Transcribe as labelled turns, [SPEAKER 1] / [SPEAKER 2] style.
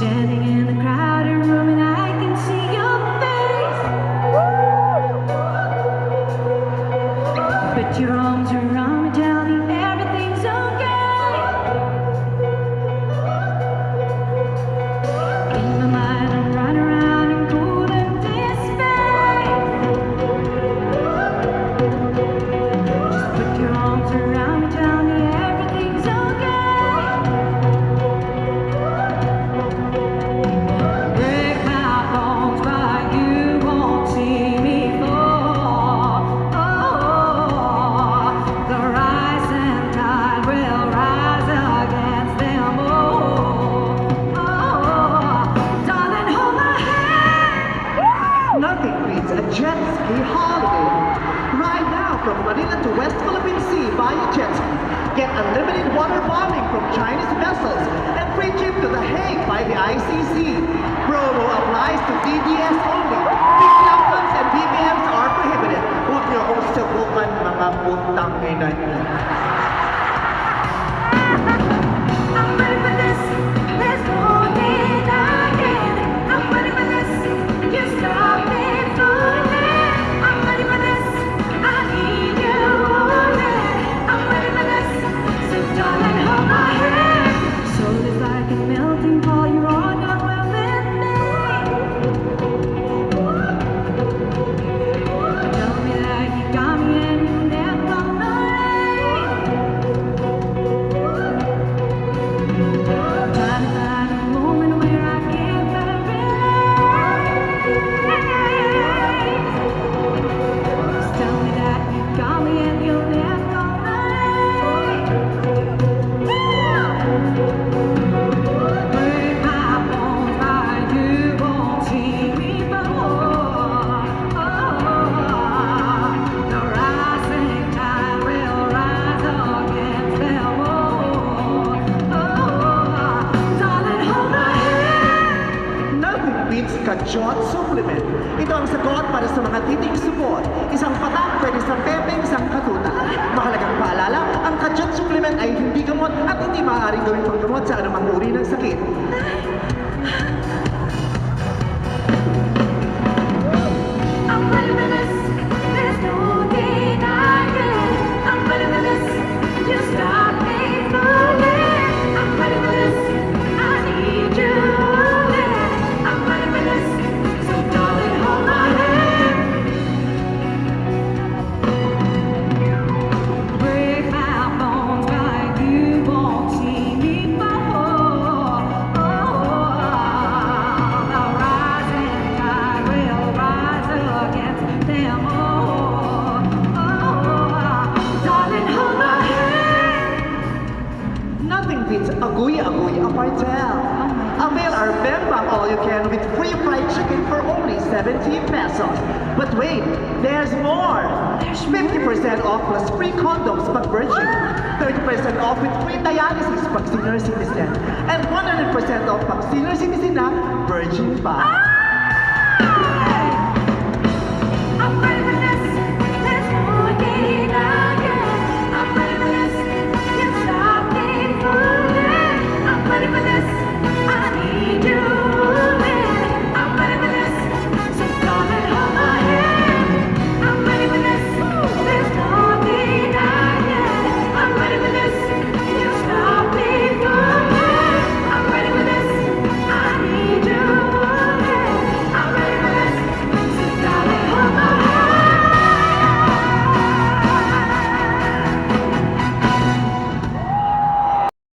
[SPEAKER 1] Standing in the crowded room and I can see your face. Put your arms around me, tell me everything's okay. In my mind I'm running around in cool and despair. Just put your arms around me, tell me everything's okay. Break my bones, but you won't see me fall. Oh, the rising tide will rise against them all. Oh, darling, hold my hand.
[SPEAKER 2] Nothing beats a jet ski holiday. Right now, from Manila to West Philippine Sea by a jet ski. Get unlimited water bombing from Chinese vessels and free trip to The Hague by the ICC. Promo applies to DDS only. Big lockdowns and BBMs are prohibited. Huwag niyo akong subukan, mga putang ina niyo.
[SPEAKER 1] I'm ready for this. There's no denying it. I'm ready for this. You stop me falling. I'm ready for this. I need you all day. I'm ready for this. So darling, hold my hand. Soul is like a melting pot. You're on your way with me. Tell me that you got me and you never gonna leave. Trying to find a moment where I can relax. Tell me that you got me and you'll never gonna leave. Break my bones, but you won't see me fall. The rising tide will rise against them all. Darling, hold my hand.
[SPEAKER 2] Nothing beats Kajot Supplement. Ito ang sagot para sa mga titing supot. Isang patak, pwede sa pepe, isang katuta. Mahalagang paalala, ang Kajot Supplement ay hindi gamot at hindi maaaring gawing panggamot sa anumang uri ng sakit.
[SPEAKER 1] I'm ready for this. There's no denying it. I'm ready for this. You stop me falling. I'm ready for this. I need you all day. I'm ready for this. So darling, hold my hand. Break my bones, but you won't see me fall. The rising tide will rise against them all. Darling, hold my hand.
[SPEAKER 2] Nothing beats Aguy Apartel. Avail our Bembang all-you-can with free fried chicken for only 70 pesos. But wait, there's more! 50% off plus free condoms pag virgin, 30% off with free dialysis pag senior citizen, and 100% off pag senior citizen na virgin pa.